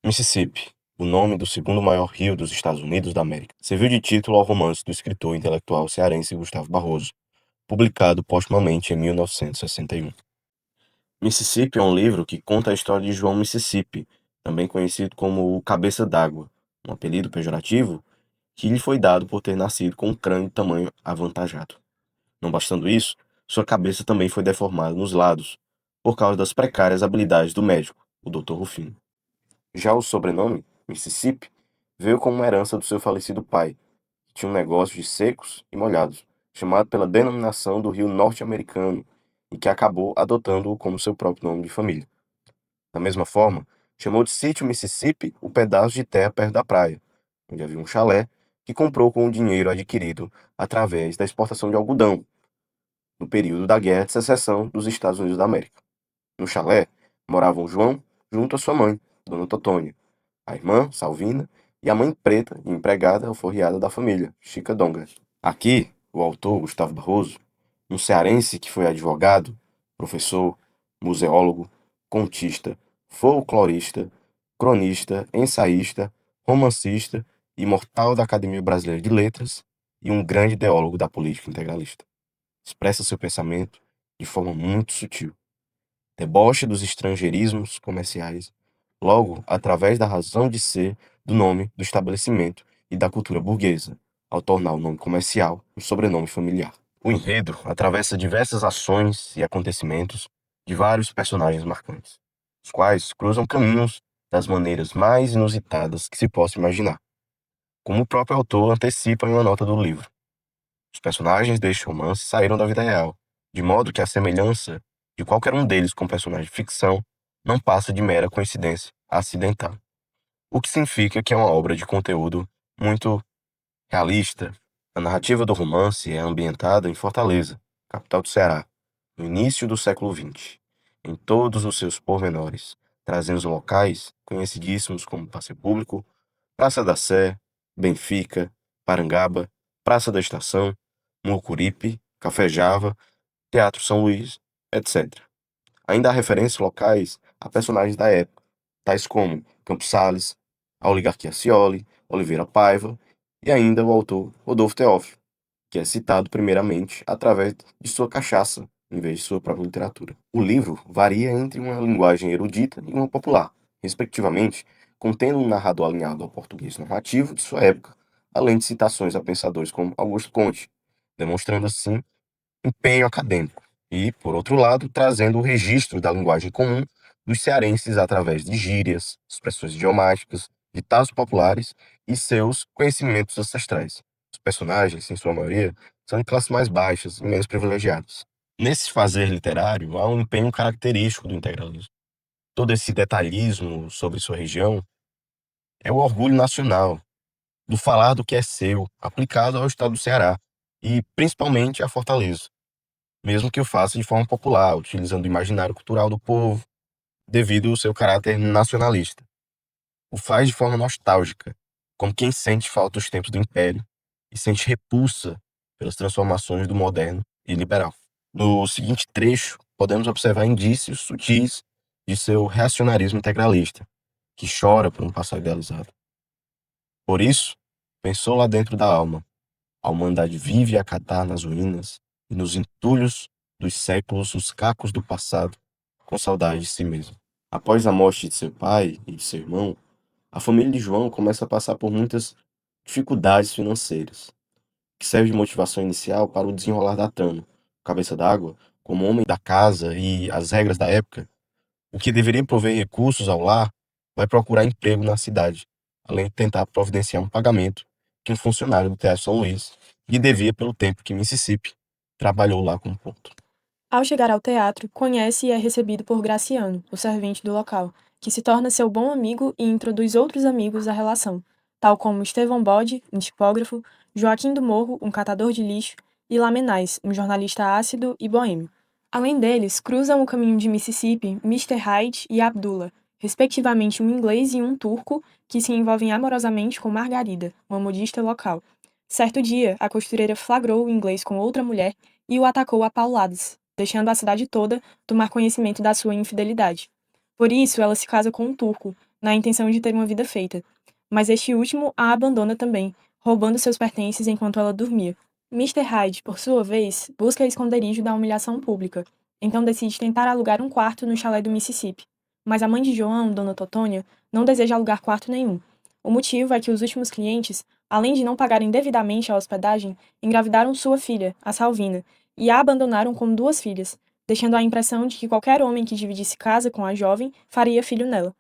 Mississippi, o nome do segundo maior rio dos Estados Unidos da América, serviu de título ao romance do escritor e intelectual cearense Gustavo Barroso, publicado postumamente em 1961. Mississippi é um livro que conta a história de João Mississippi, também conhecido como o Cabeça d'Água, um apelido pejorativo que lhe foi dado por ter nascido com um crânio de tamanho avantajado. Não bastando isso, sua cabeça também foi deformada nos lados, por causa das precárias habilidades do médico, o Dr. Rufino. Já o sobrenome, Mississippi, veio como uma herança do seu falecido pai, que tinha um negócio de secos e molhados, chamado pela denominação do rio norte-americano, e que acabou adotando-o como seu próprio nome de família. Da mesma forma, chamou de Sítio Mississippi o pedaço de terra perto da praia, onde havia um chalé que comprou com o dinheiro adquirido através da exportação de algodão, no período da Guerra de Secessão dos Estados Unidos da América. No chalé moravam João junto à sua mãe, Dona Totônia, a irmã, Salvina, e a mãe preta e empregada alforriada da família, Chica Donga. Aqui, o autor, Gustavo Barroso, um cearense que foi advogado, professor, museólogo, contista, folclorista, cronista, ensaísta, romancista, imortal da Academia Brasileira de Letras e um grande ideólogo da política integralista. Expressa seu pensamento de forma muito sutil. Deboche dos estrangeirismos comerciais, logo através da razão de ser do nome do estabelecimento e da cultura burguesa, ao tornar o nome comercial um sobrenome familiar. O enredo atravessa diversas ações e acontecimentos de vários personagens marcantes, os quais cruzam caminhos das maneiras mais inusitadas que se possa imaginar, como o próprio autor antecipa em uma nota do livro. Os personagens deste romance saíram da vida real, de modo que a semelhança de qualquer um deles com personagem de ficção não passa de mera coincidência acidental. O que significa que é uma obra de conteúdo muito realista. A narrativa do romance é ambientada em Fortaleza, capital do Ceará, no início do século XX, em todos os seus pormenores, trazendo os locais conhecidíssimos como Passeio Público, Praça da Sé, Benfica, Parangaba, Praça da Estação, Mucuripe, Café-Java, Teatro São Luís, etc. Ainda há referências locais a personagens da época, tais como Campos Sales, a oligarquia Scioli, Oliveira Paiva e ainda o autor Rodolfo Teófilo, que é citado primeiramente através de sua cachaça, em vez de sua própria literatura. O livro varia entre uma linguagem erudita e uma popular, respectivamente, contendo um narrador alinhado ao português narrativo de sua época, além de citações a pensadores como Augusto Conte, demonstrando assim empenho acadêmico, e, por outro lado, trazendo o registro da linguagem comum dos cearenses através de gírias, expressões idiomáticas, ditados populares e seus conhecimentos ancestrais. Os personagens, em sua maioria, são de classes mais baixas e menos privilegiadas. Nesse fazer literário, há um empenho característico do integralismo. Todo esse detalhismo sobre sua região é o orgulho nacional, do falar do que é seu, aplicado ao estado do Ceará e, principalmente, à Fortaleza, mesmo que o faça de forma popular, utilizando o imaginário cultural do povo, devido ao seu caráter nacionalista. O faz de forma nostálgica, como quem sente falta dos tempos do Império e sente repulsa pelas transformações do moderno e liberal. No seguinte trecho, podemos observar indícios sutis de seu reacionarismo integralista, que chora por um passado idealizado. Por isso, pensou lá dentro da alma, a humanidade vive a catar nas ruínas e nos entulhos dos séculos os cacos do passado, com saudade de si mesmo. Após a morte de seu pai e de seu irmão, a família de João começa a passar por muitas dificuldades financeiras, que serve de motivação inicial para o desenrolar da trama. O Cabeça d'Água, como homem da casa e as regras da época, o que deveria prover recursos ao lar, vai procurar emprego na cidade, além de tentar providenciar um pagamento que um funcionário do Teatro São Luís lhe devia pelo tempo que Mississippi trabalhou lá como ponto. Ao chegar ao teatro, conhece e é recebido por Graciano, o servente do local, que se torna seu bom amigo e introduz outros amigos à relação, tal como Estevão Bode, um tipógrafo, Joaquim do Morro, um catador de lixo, e Lamenais, um jornalista ácido e boêmio. Além deles, cruzam o caminho de Mississippi Mr. Hyde e Abdullah, respectivamente um inglês e um turco, que se envolvem amorosamente com Margarida, uma modista local. Certo dia, a costureira flagrou o inglês com outra mulher e o atacou a pauladas, deixando a cidade toda tomar conhecimento da sua infidelidade. Por isso, ela se casa com um turco, na intenção de ter uma vida feita. Mas este último a abandona também, roubando seus pertences enquanto ela dormia. Mr. Hyde, por sua vez, busca esconderijo da humilhação pública, então decide tentar alugar um quarto no chalé do Mississippi. Mas a mãe de João, Dona Totônia, não deseja alugar quarto nenhum. O motivo é que os últimos clientes, além de não pagarem devidamente a hospedagem, engravidaram sua filha, a Salvina, e a abandonaram com duas filhas, deixando a impressão de que qualquer homem que dividisse casa com a jovem faria filho nela.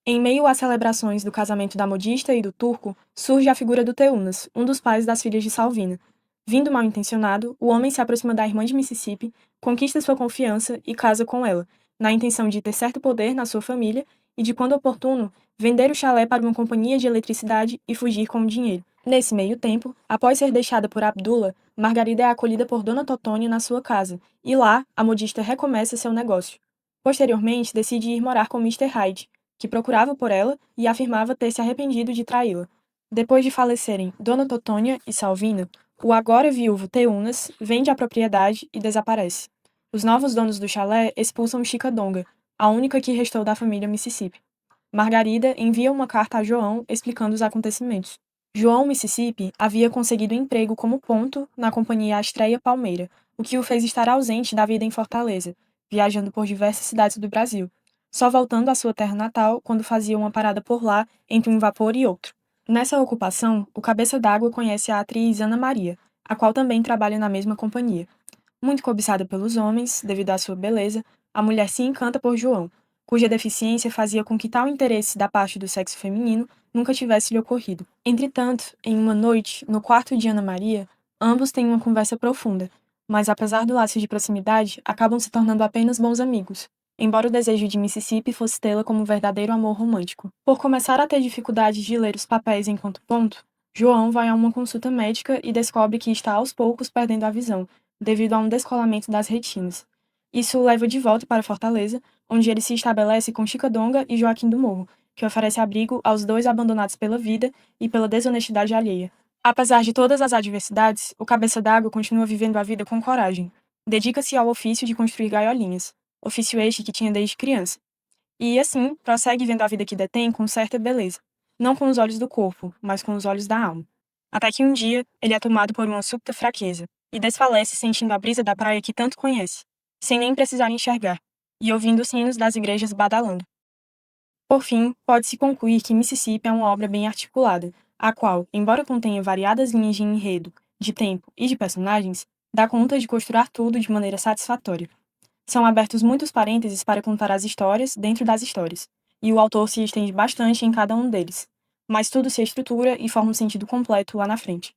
Em meio às celebrações do casamento da modista e do turco, surge a figura do Teunas, um dos pais das filhas de Salvina. Vindo mal intencionado, o homem se aproxima da irmã de Mississippi, conquista sua confiança e casa com ela, na intenção de ter certo poder na sua família e de, quando oportuno, vender o chalé para uma companhia de eletricidade e fugir com o dinheiro. Nesse meio tempo, após ser deixada por Abdullah, Margarida é acolhida por Dona Totônia na sua casa, e lá, a modista recomeça seu negócio. Posteriormente, decide ir morar com Mr. Hyde, que procurava por ela e afirmava ter se arrependido de traí-la. Depois de falecerem Dona Totônia e Salvina, o agora viúvo Teunas vende a propriedade e desaparece. Os novos donos do chalé expulsam Chica Donga, a única que restou da família Mississippi. Margarida envia uma carta a João explicando os acontecimentos. João Mississippi havia conseguido emprego como ponto na companhia Astreia Palmeira, o que o fez estar ausente da vida em Fortaleza, viajando por diversas cidades do Brasil, só voltando à sua terra natal quando fazia uma parada por lá entre um vapor e outro. Nessa ocupação, o cabeça d'água conhece a atriz Ana Maria, a qual também trabalha na mesma companhia. Muito cobiçada pelos homens, devido à sua beleza, a mulher se encanta por João, cuja deficiência fazia com que tal interesse da parte do sexo feminino nunca tivesse lhe ocorrido. Entretanto, em uma noite, no quarto de Ana Maria, ambos têm uma conversa profunda, mas apesar do laço de proximidade, acabam se tornando apenas bons amigos, embora o desejo de Mississippi fosse tê-la como um verdadeiro amor romântico. Por começar a ter dificuldades de ler os papéis enquanto ponto, João vai a uma consulta médica e descobre que está aos poucos perdendo a visão, devido a um descolamento das retinas. Isso o leva de volta para Fortaleza, onde ele se estabelece com Chica Donga e Joaquim do Morro, que oferece abrigo aos dois abandonados pela vida e pela desonestidade alheia. Apesar de todas as adversidades, o Cabeça d'Água continua vivendo a vida com coragem. Dedica-se ao ofício de construir gaiolinhas, ofício este que tinha desde criança. E, assim, prossegue vendo a vida que detém com certa beleza, não com os olhos do corpo, mas com os olhos da alma. Até que um dia, ele é tomado por uma súbita fraqueza, e desfalece sentindo a brisa da praia que tanto conhece, sem nem precisar enxergar, e ouvindo os sinos das igrejas badalando. Por fim, pode-se concluir que Mississippi é uma obra bem articulada, a qual, embora contenha variadas linhas de enredo, de tempo e de personagens, dá conta de costurar tudo de maneira satisfatória. São abertos muitos parênteses para contar as histórias dentro das histórias, e o autor se estende bastante em cada um deles, mas tudo se estrutura e forma um sentido completo lá na frente.